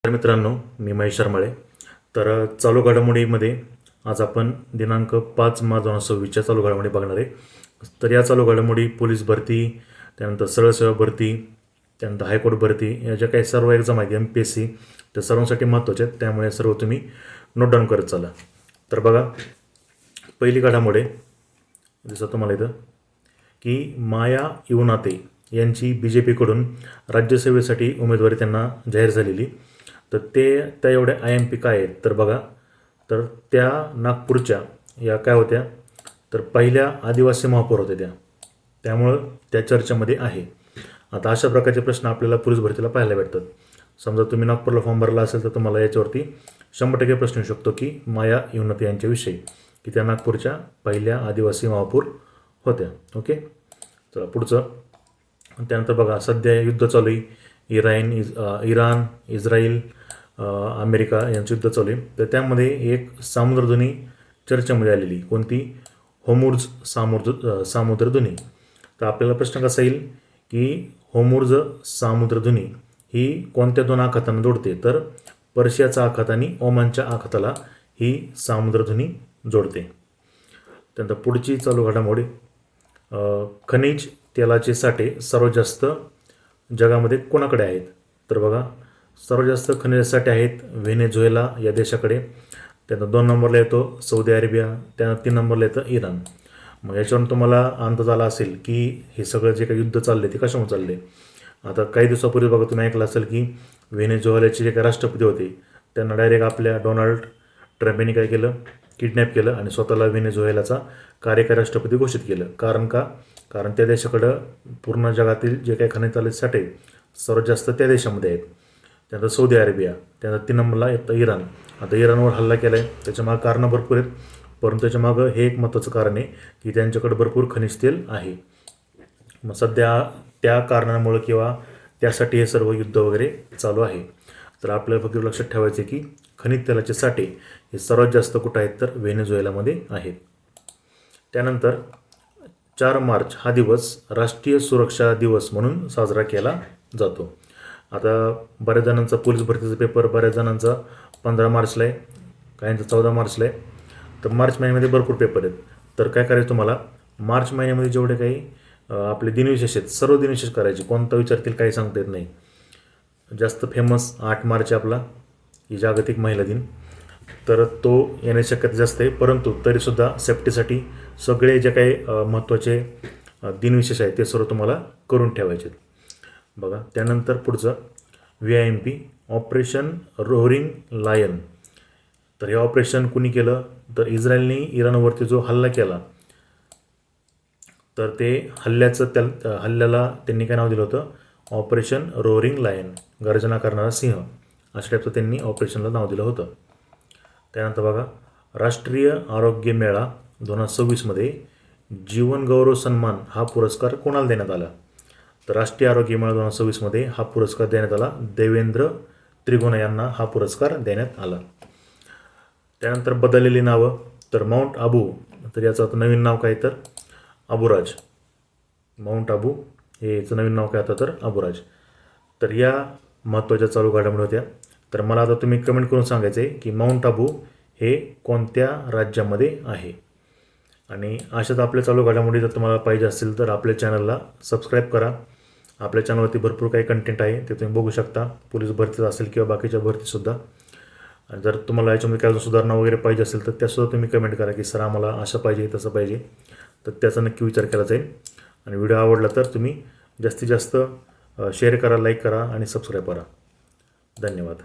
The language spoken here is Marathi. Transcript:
तर मित्रांनो, मी महेश शर्माळे. तर चालू घडामोडीमध्ये आज आपण दिनांक 5 मार्च 2026च्या चालू घडामोडी बघणार आहे. तर या चालू घडामोडी पोलीस भरती, त्यानंतर सरळ सेवा भरती, त्यानंतर हायकोर्ट भरती, या ज्या काही सर्व एक्झाम आहेत MPSC, त्या सर्वांसाठी महत्त्वाचे आहेत. त्यामुळे सर्व तुम्ही नोट डाऊन करत चला. तर बघा, पहिली घडामोडी दिसतं तुम्हाला इथं की माया युवनाते यांची BJPकडून राज्यसेवेसाठी उमेदवारी त्यांना जाहीर झालेली. तर त्या एवढ्या IMP काय आहेत तर बघा, तर त्या नागपूरच्या या काय होत्या तर पहिल्या आदिवासी महापौर होत्या त्यामुळं त्या चर्चेमध्ये आहे. आता अशा प्रकारचे प्रश्न आपल्याला पोलीस भरतीला पाहायला भेटतात. समजा तुम्ही नागपूरला फॉर्म भरला असेल तर तुम्हाला याच्यावरती 100% प्रश्न येऊ शकतो की माया युवनाते यांच्याविषयी, की त्या नागपूरच्या पहिल्या आदिवासी महापौर होत्या. ओके, चला पुढचं. त्यानंतर बघा, सध्या युद्ध चालू आहे. इराण, इस्रायल, अमेरिका यांचं युद्ध चालू आहे. तर त्यामध्ये एक सामुद्रधुनी चर्चेमध्ये आलेली, कोणती? होर्मुझ सामुद्रधुनी. तर आपल्याला प्रश्न कसा येईल की होर्मुझ सामुद्रधुनी ही कोणत्या दोन आखातांना जोडते? तर पर्शियाचा आखात आणि ओमानच्या आखाताला ही सामुद्रधुनी जोडते. त्यानंतर पुढची चालू घडामोडी, खनिज तेलाचे साठे सर्वात जास्त जगामध्ये कोणाकडे आहेत? तर बघा, सर्वात जास्त खनिज साठे आहेत व्हेनेझुएला या देशाकडे. त्यानंतर 2 नंबरला येतो सौदी अरेबिया, त्यानंतर 3 नंबरला येतं इराण. मग याच्यावरून तुम्हाला अंदाज आला असेल की हे सगळं जे काही युद्ध चालले ते कशामुळे चालले. आता काही दिवसापूर्वी बघा, तुम्ही ऐकलं असेल की व्हेनेझुएलाचे जे काही राष्ट्रपती होते त्यांना डायरेक्ट आपल्या डोनाल्ड ट्रम्प यांनी काय केलं, किडनॅप केलं आणि स्वतःला व्हेनेझुएलाचा कार्यकारी राष्ट्रपती घोषित केलं. कारण का? कारण त्या देशाकडं पूर्ण जगातील जे काही खनिज तेलाचे साठे सर्वात जास्त त्या देशामध्ये आहेत. त्यानंतर सौदी अरेबिया, त्यानंतर 3 नंबरला येतं इराण. आता इराणवर हल्ला केला आहे, त्याच्यामागं कारणं भरपूर आहेत, परंतु त्याच्यामागं हे एक महत्त्वाचं कारण आहे की त्यांच्याकडे भरपूर खनिज तेल आहे. मग सध्या त्या कारणामुळं किंवा त्यासाठी हे सर्व युद्ध वगैरे चालू आहे. तर आपल्याला फक्त लक्षात ठेवायचं आहे की खनिज तेलाचे साठे हे सर्वात जास्त कुठं आहेत तर व्हेनेझुएलामध्ये आहेत. त्यानंतर 4 मार्च हा दिवस राष्ट्रीय सुरक्षा दिवस म्हणून साजरा केला जातो. आता बऱ्याच जणांचा पोलीस भरतीचा पेपर बऱ्याच जणांचा 15 मार्चला आहे, काहींचा 14 मार्चला आहे. तर मार्च महिन्यामध्ये भरपूर पेपर आहेत. तर काय करायचं तुम्हाला, मार्च महिन्यामध्ये जेवढे काही आपले दिनविशेष आहेत सर्व दिनविशेष करायचे. कोणता विचारतील काही सांगता येत नाही. जास्त फेमस 8 मार्च आपला ही जागतिक महिला दिन, तर तो येण्याची शक्यता जास्त आहे. परंतु तरीसुद्धा सेफ्टीसाठी सगळे जे काही महत्त्वाचे दिनविशेष आहेत ते सर्व तुम्हाला करून ठेवायचे. बघा, त्यानंतर पुढचं VIMP ऑपरेशन रोहरिंग लायन. तर हे ऑपरेशन कुणी केलं तर इस्रायलने इराणवरती जो हल्ला केला तर ते हल्ल्याला त्यांनी काय नाव दिलं होतं? ऑपरेशन रोहरिंग लायन, गर्जना करणारा सिंह, अशा टाईपचं त्यांनी ऑपरेशनला नाव दिलं होतं. त्यानंतर बघा, राष्ट्रीय आरोग्य मेळा 2026मध्ये जीवन गौरव सन्मान हा पुरस्कार कोणाला देण्यात आला? तर राष्ट्रीय आरोग्य मेळा 2026मध्ये हा पुरस्कार देण्यात आला देवेंद्र त्रिगुणा यांना हा पुरस्कार देण्यात आला. त्यानंतर बदललेली नावं, तर माउंट आबू, तर याचं आता नवीन नाव काय तर अबुराज. माउंट आबू हे याचं नवीन नाव काय आता तर अबुराज. तर या महत्त्वाच्या चालू घडामोडी होत्या. तर मला आता तुम्ही कमेंट करून सांगायचं आहे की माउंट आबू हे कोणत्या राज्यामध्ये आहे. आणि अशाच आपल्या चालू घडामोडी जर तुम्हाला पाहिजे असतील तर आपल्या चॅनलला सबस्क्राईब करा. आपल्या चॅनलवरती भरपूर काही कंटेंट आहे ते तुम्ही बघू शकता, पोलीस भरतीचा असेल किंवा बाकीच्या भरतीसुद्धा. आणि जर तुम्हाला याच्यामध्ये काय सुधारणा वगैरे पाहिजे असेल तर त्यासुद्धा तुम्ही कमेंट करा की सर आम्हाला असं पाहिजे तसं पाहिजे, तर त्याचा नक्की विचार केला जाईल. आणि व्हिडिओ आवडला तर तुम्ही जास्तीत जास्त शेअर करा, लाईक करा आणि सबस्क्राईब करा. धन्यवाद.